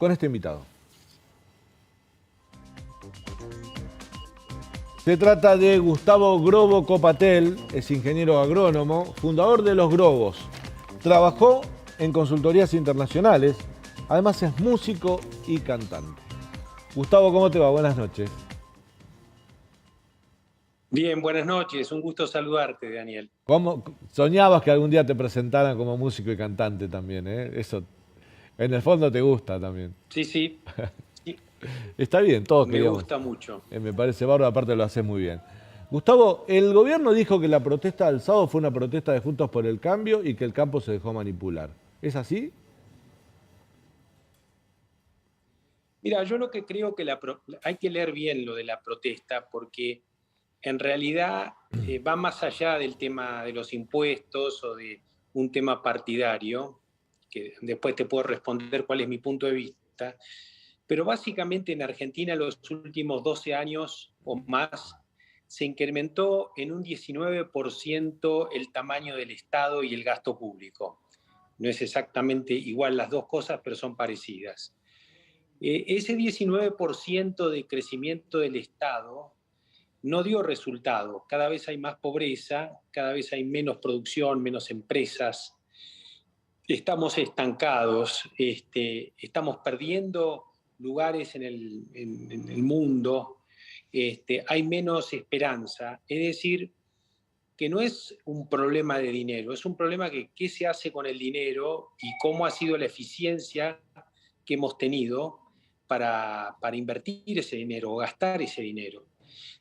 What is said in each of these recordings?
con este invitado. Se trata de Gustavo Grobo Copatel, es ingeniero agrónomo, fundador de Los Grobos. Trabajó en consultorías internacionales, además es músico y cantante. Gustavo, ¿cómo te va? Buenas noches. Bien, buenas noches. Un gusto saludarte, Daniel. ¿Cómo soñabas que algún día te presentaran como músico y cantante también, eh? Eso en el fondo te gusta también. Sí, sí, sí, Está bien, todos me queríamos. gusta mucho. Me parece bárbaro, aparte lo haces muy bien. Gustavo, el gobierno dijo que la protesta del sábado fue una protesta de Juntos por el Cambio y que el campo se dejó manipular. ¿Es así? Mira, yo lo que creo que hay que leer bien lo de la protesta porque en realidad va más allá del tema de los impuestos o de un tema partidario, que después te puedo responder cuál es mi punto de vista, pero básicamente en Argentina los últimos 12 años o más se incrementó en un 19% el tamaño del Estado y el gasto público. No es exactamente igual las dos cosas, pero son parecidas. Ese 19% de crecimiento del Estado no dio resultado. Cada vez hay más pobreza, cada vez hay menos producción, menos empresas. Estamos estancados, estamos perdiendo lugares en el mundo, hay menos esperanza. Es decir, que no es un problema de dinero, es un problema que qué se hace con el dinero y cómo ha sido la eficiencia que hemos tenido para invertir ese dinero o gastar ese dinero.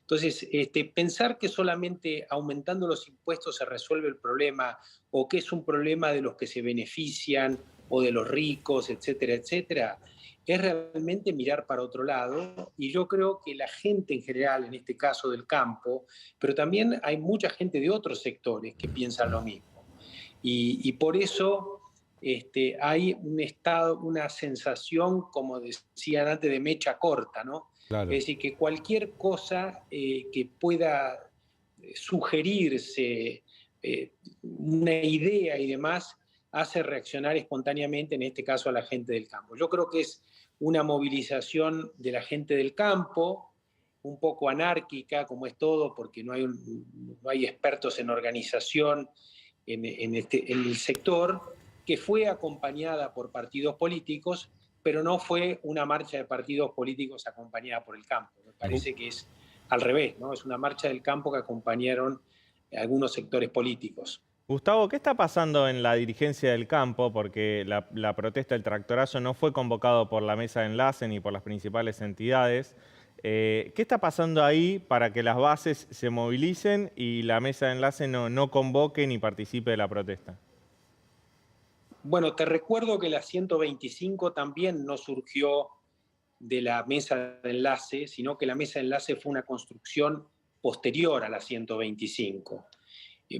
Entonces, pensar que solamente aumentando los impuestos se resuelve el problema o que es un problema de los que se benefician o de los ricos, etcétera, etcétera, es realmente mirar para otro lado. Y yo creo que la gente en general, en este caso del campo, pero también hay mucha gente de otros sectores que piensan lo mismo. Y por eso hay un estado, una sensación, como decían antes, de mecha corta, ¿no? Claro. Es decir, que cualquier cosa que pueda sugerirse, una idea y demás, hace reaccionar espontáneamente, en este caso, a la gente del campo. Yo creo que es una movilización de la gente del campo, un poco anárquica, como es todo, porque no hay expertos en organización en el sector, que fue acompañada por partidos políticos, pero no fue una marcha de partidos políticos acompañada por el campo. Me parece que es al revés, ¿no? Es una marcha del campo que acompañaron algunos sectores políticos. Gustavo, ¿qué está pasando en la dirigencia del campo? Porque la protesta del tractorazo no fue convocado por la mesa de enlace ni por las principales entidades. ¿Qué está pasando ahí para que las bases se movilicen y la mesa de enlace no convoque ni participe de la protesta? Bueno, te recuerdo que la 125 también no surgió de la mesa de enlace, sino que la mesa de enlace fue una construcción posterior a la 125.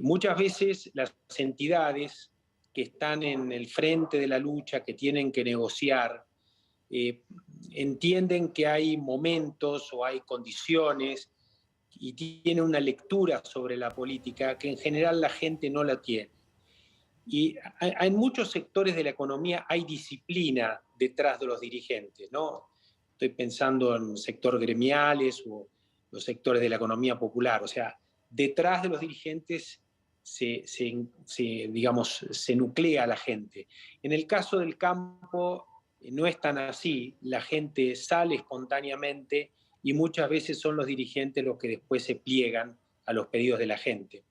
Muchas veces las entidades que están en el frente de la lucha, que tienen que negociar, entienden que hay momentos o hay condiciones y tienen una lectura sobre la política que en general la gente no la tiene. Y en muchos sectores de la economía hay disciplina detrás de los dirigentes, ¿no? Estoy pensando en sector gremiales o los sectores de la economía popular. O sea, detrás de los dirigentes digamos, se nuclea la gente. En el caso del campo no es tan así. La gente sale espontáneamente y muchas veces son los dirigentes los que después se pliegan a los pedidos de la gente.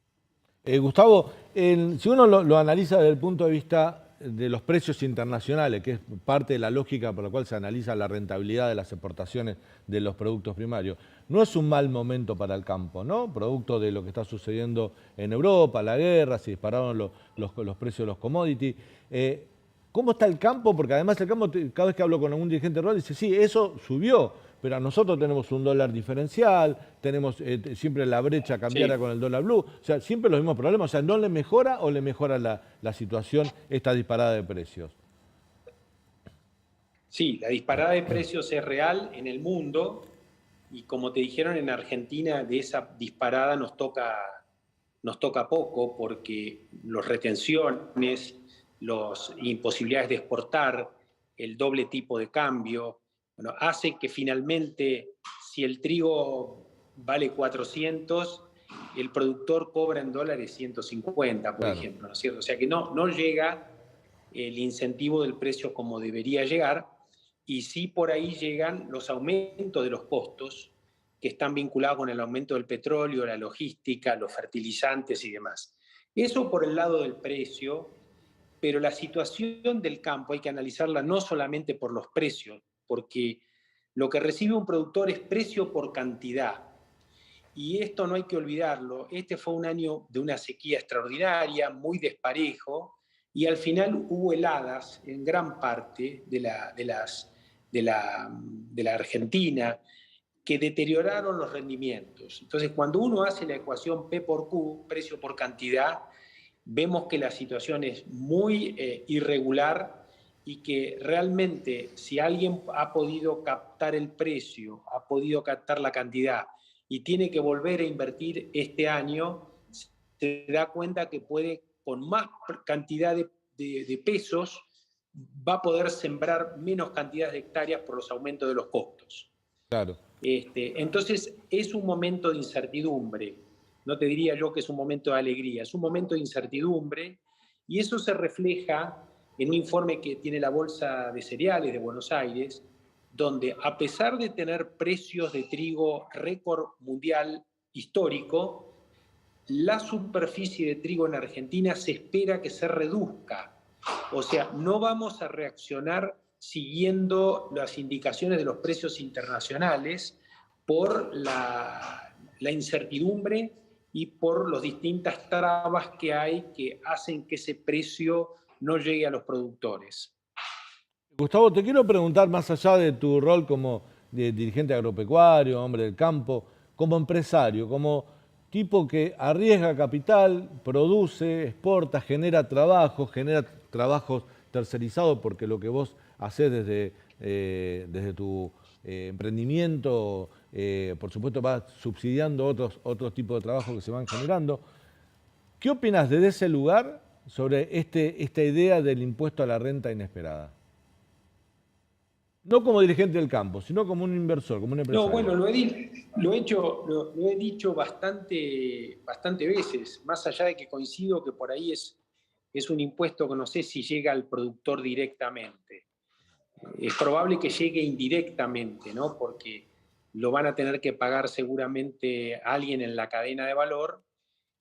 Gustavo, si uno lo analiza desde el punto de vista de los precios internacionales, que es parte de la lógica por la cual se analiza la rentabilidad de las exportaciones de los productos primarios, no es un mal momento para el campo, ¿no? Producto de lo que está sucediendo en Europa, la guerra, se dispararon los precios de los commodities. ¿Cómo está el campo? Porque además el campo, cada vez que hablo con algún dirigente rural, dice, sí, eso subió, pero nosotros tenemos un dólar diferencial, tenemos siempre la brecha cambiaria con el dólar blue, o sea, siempre los mismos problemas, o sea, ¿no le mejora o le mejora la situación esta disparada de precios? Sí, la disparada de precios es real en el mundo y como te dijeron en Argentina, de esa disparada nos toca poco porque las retenciones, las imposibilidades de exportar, el doble tipo de cambio, bueno, hace que finalmente, si el trigo vale 400, el productor cobra en dólares 150, por Claro. ejemplo, ¿no es cierto? O sea que no llega el incentivo del precio como debería llegar, y sí por ahí llegan los aumentos de los costos que están vinculados con el aumento del petróleo, la logística, los fertilizantes y demás. Eso por el lado del precio, pero la situación del campo hay que analizarla no solamente por los precios, porque lo que recibe un productor es precio por cantidad. Y esto no hay que olvidarlo. Este fue un año de una sequía extraordinaria, muy desparejo, y al final hubo heladas en gran parte de la Argentina que deterioraron los rendimientos. Entonces, cuando uno hace la ecuación P por Q, precio por cantidad, vemos que la situación es muy irregular y que realmente si alguien ha podido captar el precio, ha podido captar la cantidad y tiene que volver a invertir este año, se da cuenta que puede, con más cantidad de pesos, va a poder sembrar menos cantidad de hectáreas por los aumentos de los costos. Claro. Entonces, es un momento de incertidumbre. No te diría yo que es un momento de alegría, es un momento de incertidumbre, y eso se refleja en un informe que tiene la Bolsa de Cereales de Buenos Aires, donde a pesar de tener precios de trigo récord mundial histórico, la superficie de trigo en Argentina se espera que se reduzca. O sea, no vamos a reaccionar siguiendo las indicaciones de los precios internacionales por la incertidumbre y por las distintas trabas que hay que hacen que ese precio no llegue a los productores. Gustavo, te quiero preguntar, más allá de tu rol como dirigente agropecuario, hombre del campo, como empresario, como tipo que arriesga capital, produce, exporta, genera trabajos tercerizados, porque lo que vos hacés desde tu emprendimiento, por supuesto, va subsidiando otros tipos de trabajos que se van generando. ¿Qué opinas desde ese lugar sobre esta idea del impuesto a la renta inesperada? No como dirigente del campo, sino como un inversor, como un empresario. No, bueno, lo he dicho bastante veces, más allá de que coincido que por ahí es un impuesto que no sé si llega al productor directamente. Es probable que llegue indirectamente, ¿no? Porque lo van a tener que pagar seguramente a alguien en la cadena de valor,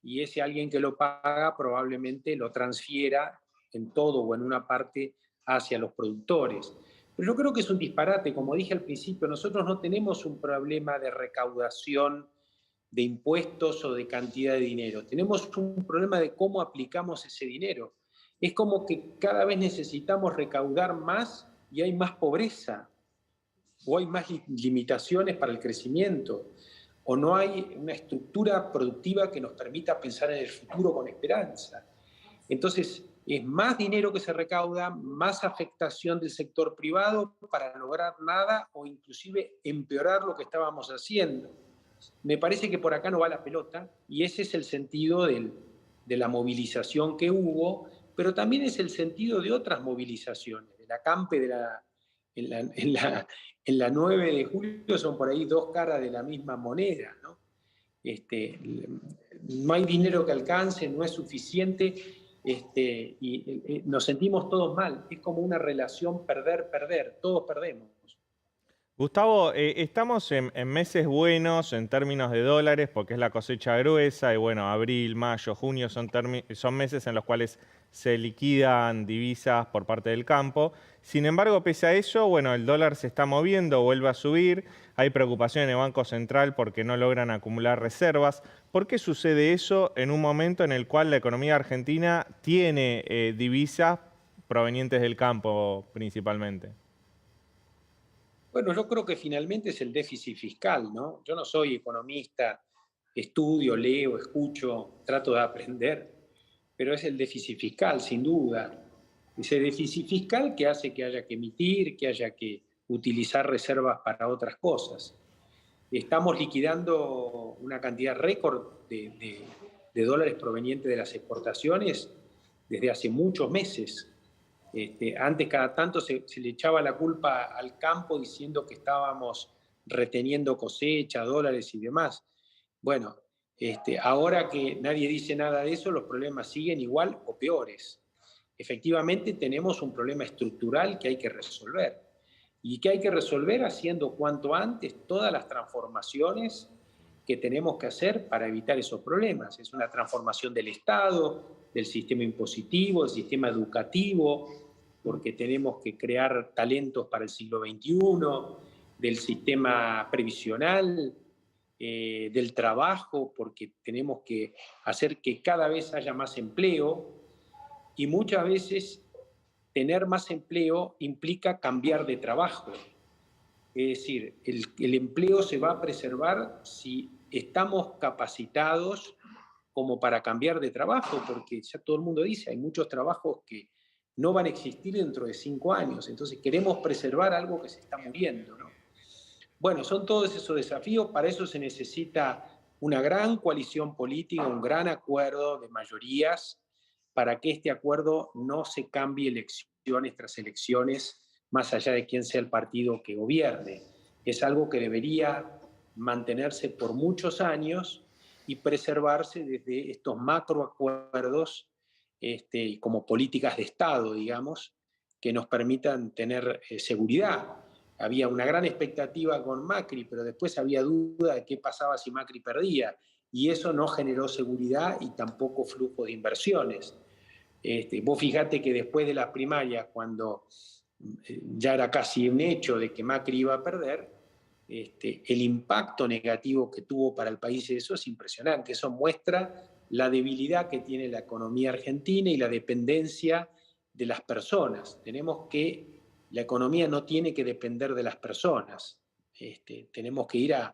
y ese alguien que lo paga probablemente lo transfiera en todo o en una parte hacia los productores. Pero yo creo que es un disparate, como dije al principio, nosotros no tenemos un problema de recaudación de impuestos o de cantidad de dinero, tenemos un problema de cómo aplicamos ese dinero. Es como que cada vez necesitamos recaudar más y hay más pobreza, o hay más limitaciones para el crecimiento, o no hay una estructura productiva que nos permita pensar en el futuro con esperanza. Entonces, es más dinero que se recauda, más afectación del sector privado para lograr nada o inclusive empeorar lo que estábamos haciendo. Me parece que por acá no va la pelota, y ese es el sentido de la movilización que hubo, pero también es el sentido de otras movilizaciones, de la CAMPE, en la 9 de julio, son por ahí dos caras de la misma moneda, ¿no? No hay dinero que alcance, no es suficiente, y nos sentimos todos mal. Es como una relación perder-perder, todos perdemos. Gustavo, estamos en meses buenos en términos de dólares porque es la cosecha gruesa y bueno, abril, mayo, junio son meses en los cuales se liquidan divisas por parte del campo. Sin embargo, pese a eso, bueno, el dólar se está moviendo, vuelve a subir, hay preocupación en el Banco Central porque no logran acumular reservas. ¿Por qué sucede eso en un momento en el cual la economía argentina tiene divisas provenientes del campo principalmente? Bueno, yo creo que finalmente es el déficit fiscal, ¿no? Yo no soy economista, estudio, leo, escucho, trato de aprender, pero es el déficit fiscal, sin duda. Ese déficit fiscal que hace que haya que emitir, que haya que utilizar reservas para otras cosas. Estamos liquidando una cantidad récord de dólares provenientes de las exportaciones desde hace muchos meses. Antes cada tanto se le echaba la culpa al campo diciendo que estábamos reteniendo cosecha, dólares y demás. Bueno, ahora que nadie dice nada de eso, los problemas siguen igual o peores. Efectivamente, tenemos un problema estructural que hay que resolver y que hay que resolver haciendo cuanto antes todas las transformaciones que tenemos que hacer para evitar esos problemas. Es una transformación del Estado, del sistema impositivo, del sistema educativo, porque tenemos que crear talentos para el siglo XXI, del sistema previsional, del trabajo, porque tenemos que hacer que cada vez haya más empleo, y muchas veces tener más empleo implica cambiar de trabajo. Es decir, el empleo se va a preservar si estamos capacitados como para cambiar de trabajo, porque ya todo el mundo dice, hay muchos trabajos que no van a existir dentro de 5 años, entonces queremos preservar algo que se está muriendo, ¿no? Bueno, son todos esos desafíos, para eso se necesita una gran coalición política, un gran acuerdo de mayorías, para que este acuerdo no se cambie elecciones tras elecciones, más allá de quién sea el partido que gobierne. Es algo que debería mantenerse por muchos años y preservarse desde estos macroacuerdos como políticas de Estado, digamos, que nos permitan tener seguridad. Había una gran expectativa con Macri, pero después había duda de qué pasaba si Macri perdía, y eso no generó seguridad y tampoco flujo de inversiones. Vos fijate que después de las primarias, cuando ya era casi un hecho de que Macri iba a perder, el impacto negativo que tuvo para el país eso es impresionante. Eso muestra la debilidad que tiene la economía argentina y la dependencia de las personas. La economía no tiene que depender de las personas. Tenemos que ir a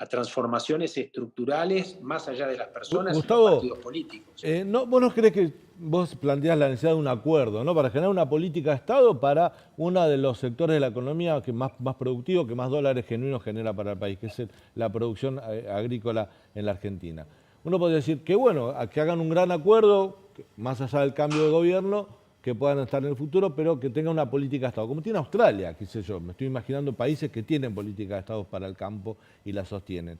transformaciones estructurales más allá de las personas y los Gustavo, partidos políticos. ¿vos no crees que vos planteás la necesidad de un acuerdo, ¿no? Para generar una política de Estado para uno de los sectores de la economía que más productivo, que más dólares genuinos genera para el país, que es la producción agrícola en la Argentina? Uno podría decir que bueno, que hagan un gran acuerdo, más allá del cambio de gobierno, que puedan estar en el futuro, pero que tenga una política de Estado, como tiene Australia, qué sé yo. Me estoy imaginando países que tienen política de Estado para el campo y la sostienen.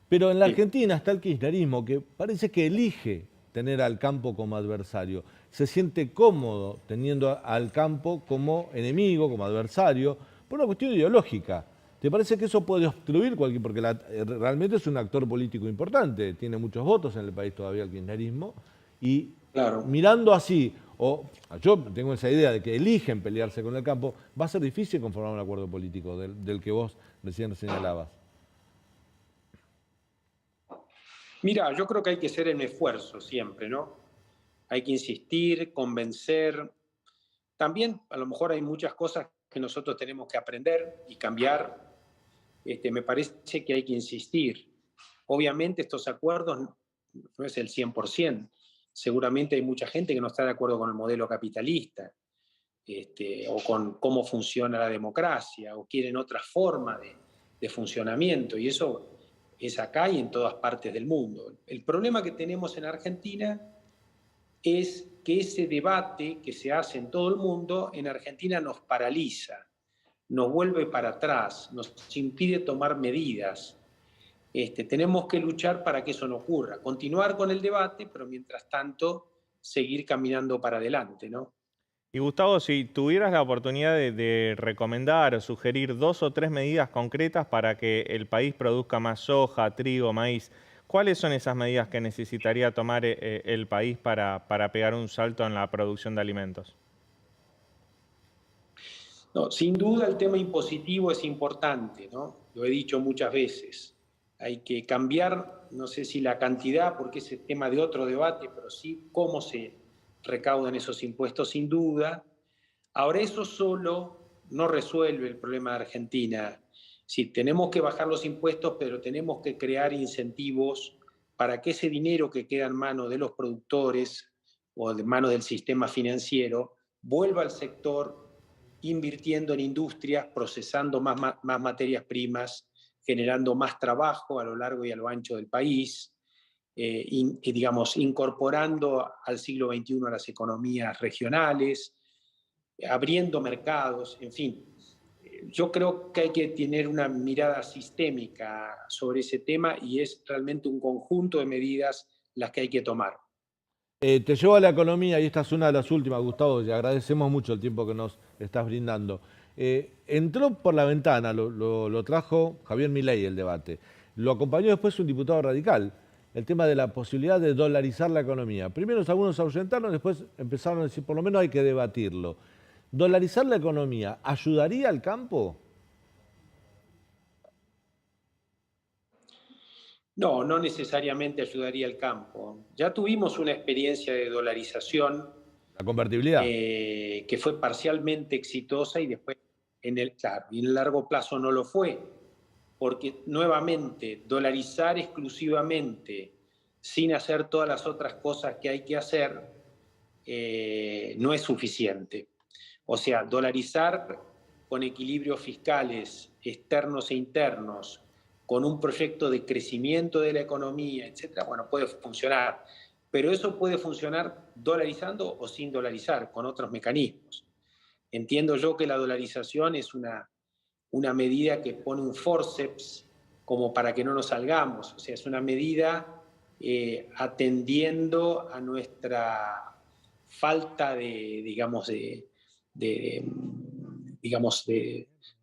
Pero en la Argentina está el kirchnerismo, que parece que elige tener al campo como adversario. Se siente cómodo teniendo al campo como enemigo, como adversario, por una cuestión ideológica. ¿Te parece que eso puede obstruir cualquier...? Porque realmente es un actor político importante, tiene muchos votos en el país todavía el kirchnerismo, y Claro. mirando así, o yo tengo esa idea de que eligen pelearse con el campo, va a ser difícil conformar un acuerdo político del que vos recién señalabas. Mira, yo creo que hay que hacer un esfuerzo siempre, ¿no? Hay que insistir, convencer. También a lo mejor hay muchas cosas que nosotros tenemos que aprender y cambiar. Me parece que hay que insistir. Obviamente estos acuerdos no es el 100%. Seguramente hay mucha gente que no está de acuerdo con el modelo capitalista, o con cómo funciona la democracia, o quieren otra forma de funcionamiento, y eso es acá y en todas partes del mundo. El problema que tenemos en Argentina es que ese debate que se hace en todo el mundo, en Argentina nos paraliza, nos vuelve para atrás, nos impide tomar medidas. Tenemos que luchar para que eso no ocurra, continuar con el debate, pero mientras tanto seguir caminando para adelante, ¿no? Y Gustavo, si tuvieras la oportunidad de recomendar o sugerir 2 o 3 medidas concretas para que el país produzca más soja, trigo, maíz, ¿cuáles son esas medidas que necesitaría tomar el país para pegar un salto en la producción de alimentos? No, sin duda el tema impositivo es importante, ¿no? Lo he dicho muchas veces. Hay que cambiar, no sé si la cantidad, porque ese es tema de otro debate, pero sí cómo se recaudan esos impuestos, sin duda. Ahora, eso solo no resuelve el problema de Argentina. Sí, tenemos que bajar los impuestos, pero tenemos que crear incentivos para que ese dinero que queda en manos de los productores o en manos del sistema financiero vuelva al sector invirtiendo en industrias, procesando más materias primas, generando más trabajo a lo largo y a lo ancho del país, digamos, incorporando al siglo XXI a las economías regionales. abriendo mercados, en fin. Yo creo que hay que tener una mirada sistémica sobre ese tema y es realmente un conjunto de medidas las que hay que tomar. Te llevo a la economía, y esta es una de las últimas, Gustavo, y agradecemos mucho el tiempo que nos estás brindando. Entró por la ventana, lo trajo Javier Milei el debate. Lo acompañó después un diputado radical, el tema de la posibilidad de dolarizar la economía. Primero algunos ahuyentaron, después empezaron a decir, por lo menos hay que debatirlo. ¿Dolarizar la economía ayudaría al campo? No, no necesariamente ayudaría al campo. Ya tuvimos una experiencia de dolarización La convertibilidad. que fue parcialmente exitosa y después claro, y en el largo plazo no lo fue, porque nuevamente dolarizar exclusivamente sin hacer todas las otras cosas que hay que hacer no es suficiente. O sea, dolarizar con equilibrios fiscales externos e internos, con un proyecto de crecimiento de la economía, etcétera, bueno, puede funcionar. Pero eso puede funcionar dolarizando o sin dolarizar, con otros mecanismos. Entiendo yo que la dolarización es una medida que pone un forceps como para que no nos salgamos. O sea, es una medida atendiendo a nuestra falta de,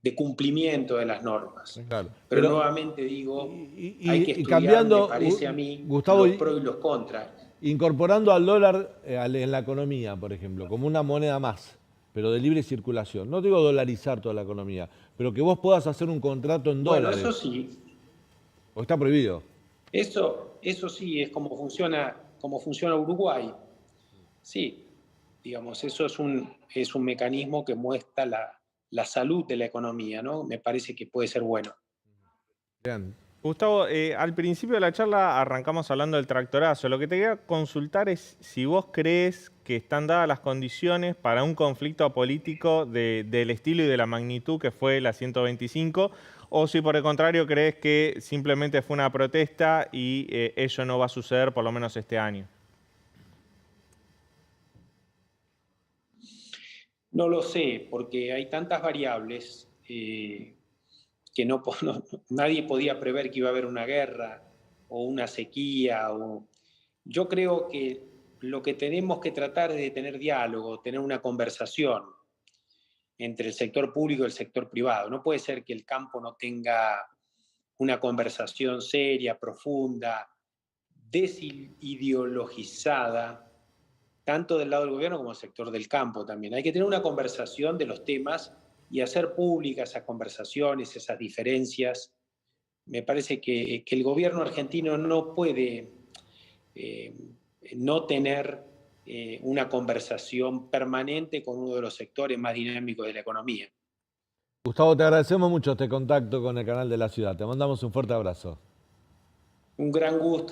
de cumplimiento de las normas. Claro. Pero nuevamente digo, hay que Y estudiar, cambiando, me parece a mí, Gustavo, los pros y los contras. incorporando al dólar en la economía, por ejemplo, como una moneda más, pero de libre circulación. No digo dolarizar toda la economía, pero que vos puedas hacer un contrato en dólares. Bueno, eso sí. ¿O está prohibido? Eso sí, es como funciona Uruguay. Sí, digamos, eso es un mecanismo que muestra la salud de la economía, ¿no? Me parece que puede ser bueno. Bien. Gustavo, al principio de la charla arrancamos hablando del tractorazo. Lo que te quería consultar es si vos crees que están dadas las condiciones para un conflicto político del estilo y de la magnitud que fue la 125, o si por el contrario crees que simplemente fue una protesta y eso no va a suceder por lo menos este año. No lo sé, porque hay tantas variables que nadie podía prever que iba a haber una guerra o una sequía. Yo creo que lo que tenemos que tratar es de tener diálogo, tener una conversación entre el sector público y el sector privado. No puede ser que el campo no tenga una conversación seria, profunda, desideologizada, tanto del lado del gobierno como del sector del campo también. Hay que tener una conversación de los temas y hacer públicas esas conversaciones, esas diferencias. Me parece que el gobierno argentino no puede no tener una conversación permanente con uno de los sectores más dinámicos de la economía. Gustavo, te agradecemos mucho este contacto con el canal de la ciudad. Te mandamos un fuerte abrazo. Un gran gusto.